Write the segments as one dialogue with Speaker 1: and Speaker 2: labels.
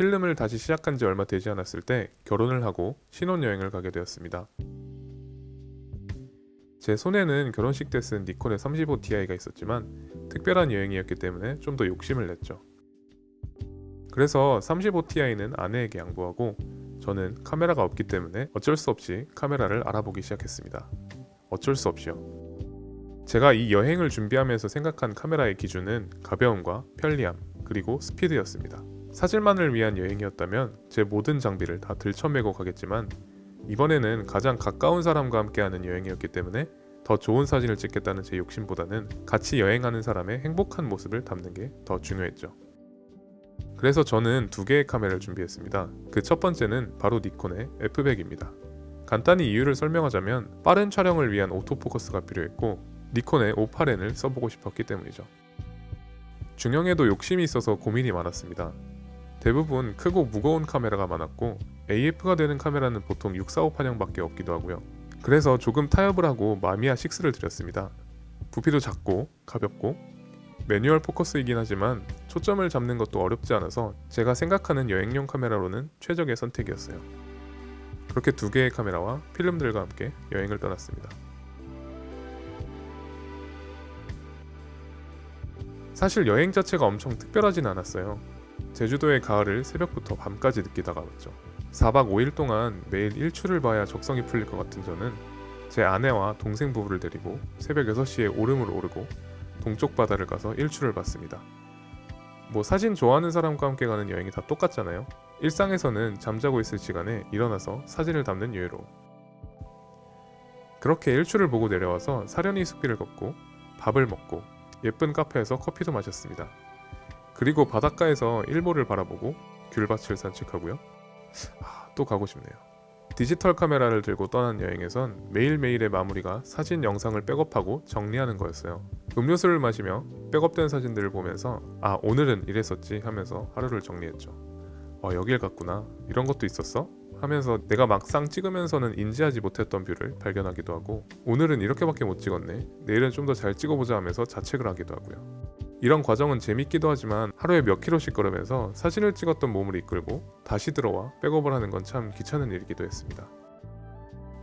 Speaker 1: 필름을 다시 시작한 지 얼마 되지 않았을 때 결혼을 하고 신혼여행을 가게 되었습니다. 제 손에는 결혼식 때 쓴 니콘의 35ti가 있었지만 특별한 여행이었기 때문에 좀 더 욕심을 냈죠. 그래서 35ti는 아내에게 양보하고 저는 카메라가 없기 때문에 어쩔 수 없이 카메라를 알아보기 시작했습니다. 어쩔 수 없이요. 제가 이 여행을 준비하면서 생각한 카메라의 기준은 가벼움과 편리함, 그리고 스피드였습니다. 사진만을 위한 여행이었다면 제 모든 장비를 다 들쳐매고 가겠지만 이번에는 가장 가까운 사람과 함께하는 여행이었기 때문에 더 좋은 사진을 찍겠다는 제 욕심보다는 같이 여행하는 사람의 행복한 모습을 담는 게 더 중요했죠. 그래서 저는 두 개의 카메라를 준비했습니다. 그 첫 번째는 바로 니콘의 F100입니다. 간단히 이유를 설명하자면 빠른 촬영을 위한 오토포커스가 필요했고 니콘의 58N을 써보고 싶었기 때문이죠. 중형에도 욕심이 있어서 고민이 많았습니다. 대부분 크고 무거운 카메라가 많았고 AF가 되는 카메라는 보통 6458형밖에 없기도 하고요. 그래서 조금 타협을 하고 마미야 6를 들였습니다. 부피도 작고 가볍고 매뉴얼 포커스이긴 하지만 초점을 잡는 것도 어렵지 않아서 제가 생각하는 여행용 카메라로는 최적의 선택이었어요. 그렇게 두 개의 카메라와 필름들과 함께 여행을 떠났습니다. 사실 여행 자체가 엄청 특별하진 않았어요. 제주도의 가을을 새벽부터 밤까지 느끼다가 왔죠. 4박 5일 동안 매일 일출을 봐야 적성이 풀릴 것 같은 저는 제 아내와 동생 부부를 데리고 새벽 6시에 오름을 오르고 동쪽 바다를 가서 일출을 봤습니다. 뭐 사진 좋아하는 사람과 함께 가는 여행이 다 똑같잖아요. 일상에서는 잠자고 있을 시간에 일어나서 사진을 담는 여유로. 그렇게 일출을 보고 내려와서 사려니 숲길을 걷고 밥을 먹고 예쁜 카페에서 커피도 마셨습니다. 그리고 바닷가에서 일몰을 바라보고 귤밭을 산책하고요. 또 가고 싶네요. 디지털 카메라를 들고 떠난 여행에선 매일매일의 마무리가 사진 영상을 백업하고 정리하는 거였어요. 음료수를 마시며 백업된 사진들을 보면서 오늘은 이랬었지 하면서 하루를 정리했죠. 여길 갔구나, 이런 것도 있었어? 하면서 내가 막상 찍으면서는 인지하지 못했던 뷰를 발견하기도 하고 오늘은 이렇게밖에 못 찍었네, 내일은 좀 더 잘 찍어보자 하면서 자책을 하기도 하고요. 이런 과정은 재밌기도 하지만 하루에 몇 킬로씩 걸으면서 사진을 찍었던 몸을 이끌고 다시 들어와 백업을 하는 건 참 귀찮은 일이기도 했습니다.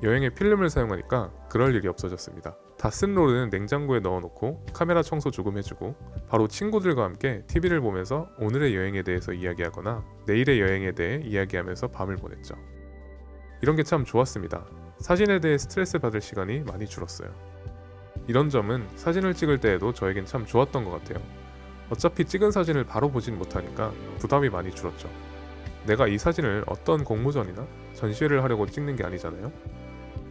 Speaker 1: 여행에 필름을 사용하니까 그럴 일이 없어졌습니다. 다 쓴 롤은 냉장고에 넣어놓고 카메라 청소 조금 해주고 바로 친구들과 함께 TV를 보면서 오늘의 여행에 대해서 이야기하거나 내일의 여행에 대해 이야기하면서 밤을 보냈죠. 이런 게 참 좋았습니다. 사진에 대해 스트레스 받을 시간이 많이 줄었어요. 이런 점은 사진을 찍을 때에도 저에겐 참 좋았던 것 같아요. 어차피 찍은 사진을 바로 보진 못하니까 부담이 많이 줄었죠. 내가 이 사진을 어떤 공모전이나 전시회를 하려고 찍는 게 아니잖아요.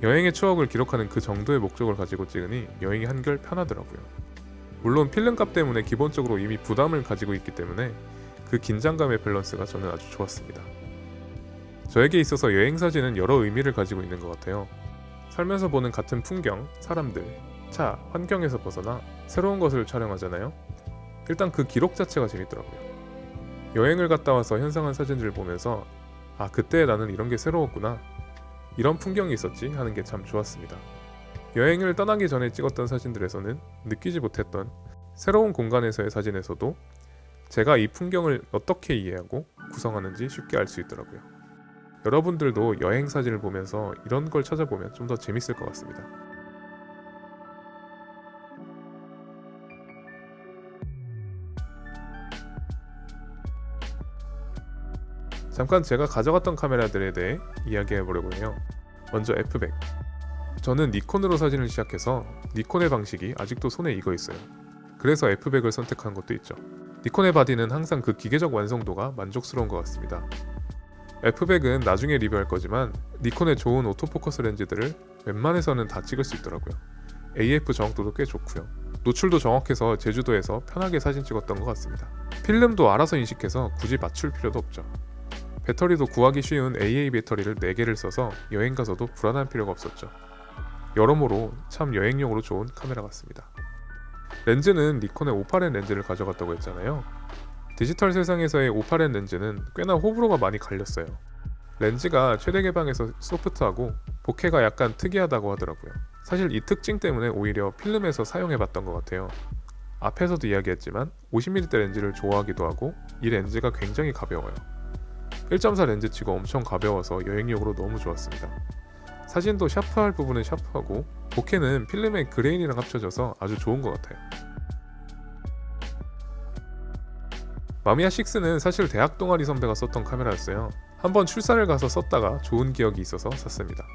Speaker 1: 여행의 추억을 기록하는 그 정도의 목적을 가지고 찍으니 여행이 한결 편하더라고요. 물론 필름값 때문에 기본적으로 이미 부담을 가지고 있기 때문에 그 긴장감의 밸런스가 저는 아주 좋았습니다. 저에게 있어서 여행 사진은 여러 의미를 가지고 있는 것 같아요. 살면서 보는 같은 풍경, 사람들, 차, 환경에서 벗어나 새로운 것을 촬영하잖아요. 일단 그 기록 자체가 재밌더라고요. 여행을 갔다 와서 현상한 사진들을 보면서 그때 나는 이런 게 새로웠구나, 이런 풍경이 있었지 하는 게 참 좋았습니다. 여행을 떠나기 전에 찍었던 사진들에서는 느끼지 못했던 새로운 공간에서의 사진에서도 제가 이 풍경을 어떻게 이해하고 구성하는지 쉽게 알 수 있더라고요. 여러분들도 여행 사진을 보면서 이런 걸 찾아보면 좀 더 재밌을 것 같습니다. 잠깐 제가 가져갔던 카메라들에 대해 이야기해보려고 해요. 먼저 F100. 저는 니콘으로 사진을 시작해서 니콘의 방식이 아직도 손에 익어 있어요. 그래서 F100을 선택한 것도 있죠. 니콘의 바디는 항상 그 기계적 완성도가 만족스러운 것 같습니다. F100은 나중에 리뷰할 거지만 니콘의 좋은 오토포커스 렌즈들을 웬만해서는 다 찍을 수 있더라고요. AF 정확도도 꽤 좋고요. 노출도 정확해서 제주도에서 편하게 사진 찍었던 것 같습니다. 필름도 알아서 인식해서 굳이 맞출 필요도 없죠. 배터리도 구하기 쉬운 AA 배터리를 4개를 써서 여행 가서도 불안할 필요가 없었죠. 여러모로 참 여행용으로 좋은 카메라 같습니다. 렌즈는 니콘의 58N 렌즈를 가져갔다고 했잖아요. 디지털 세상에서의 58N 렌즈는 꽤나 호불호가 많이 갈렸어요. 렌즈가 최대 개방에서 소프트하고 보케가 약간 특이하다고 하더라고요. 사실 이 특징 때문에 오히려 필름에서 사용해봤던 것 같아요. 앞에서도 이야기했지만 50mm 렌즈를 좋아하기도 하고 이 렌즈가 굉장히 가벼워요. 1.4 렌즈치고 엄청 가벼워서 여행용으로 너무 좋았습니다. 사진도 샤프할 부분은 샤프하고 보케는 필름의 그레인이랑 합쳐져서 아주 좋은 것 같아요. 마미야 6는 사실 대학 동아리 선배가 썼던 카메라였어요. 한번 출사를 가서 썼다가 좋은 기억이 있어서 샀습니다.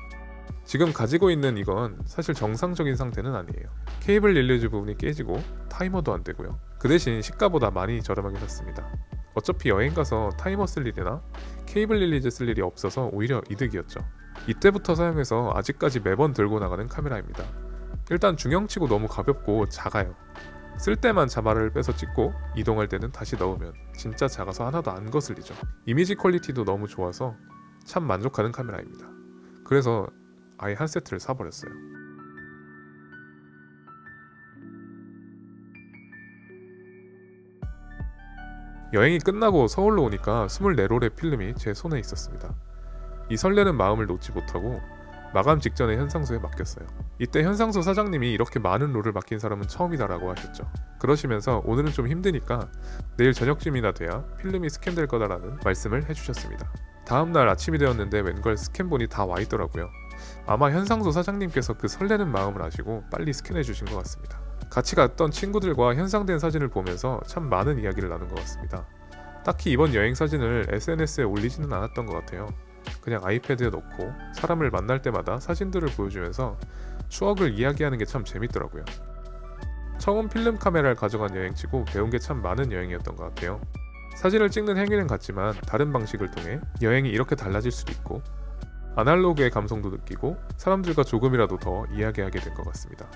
Speaker 1: 지금 가지고 있는 이건 사실 정상적인 상태는 아니에요. 케이블 릴리즈 부분이 깨지고 타이머도 안 되고요. 그 대신 시가보다 많이 저렴하게 샀습니다. 어차피 여행 가서 타이머 쓸 일이나 케이블 릴리즈 쓸 일이 없어서 오히려 이득이었죠. 이때부터 사용해서 아직까지 매번 들고 나가는 카메라입니다. 일단 중형치고 너무 가볍고 작아요. 쓸 때만 자바를 빼서 찍고 이동할 때는 다시 넣으면 진짜 작아서 하나도 안 거슬리죠. 이미지 퀄리티도 너무 좋아서 참 만족하는 카메라입니다. 그래서 아예 한 세트를 사버렸어요. 여행이 끝나고 서울로 오니까 24롤의 필름이 제 손에 있었습니다. 이 설레는 마음을 놓지 못하고 마감 직전에 현상소에 맡겼어요. 이때 현상소 사장님이 이렇게 많은 롤을 맡긴 사람은 처음이다라고 하셨죠. 그러시면서 오늘은 좀 힘드니까 내일 저녁쯤이나 돼야 필름이 스캔될 거다라는 말씀을 해주셨습니다. 다음날 아침이 되었는데 웬걸 스캔본이 다 와 있더라고요. 아마 현상소 사장님께서 그 설레는 마음을 아시고 빨리 스캔해 주신 것 같습니다. 같이 갔던 친구들과 현상된 사진을 보면서 참 많은 이야기를 나눈 것 같습니다. 딱히 이번 여행 사진을 SNS에 올리지는 않았던 것 같아요. 그냥 아이패드에 넣고 사람을 만날 때마다 사진들을 보여주면서 추억을 이야기하는 게 참 재밌더라고요. 처음 필름 카메라를 가져간 여행치고 배운 게 참 많은 여행이었던 것 같아요. 사진을 찍는 행위는 같지만 다른 방식을 통해 여행이 이렇게 달라질 수도 있고 아날로그의 감성도 느끼고 사람들과 조금이라도 더 이야기하게 된 것 같습니다.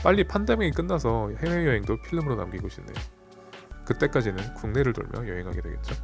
Speaker 1: 빨리 팬데믹이 끝나서 해외여행도 필름으로 남기고 싶네요. 그때까지는 국내를 돌며 여행하게 되겠죠.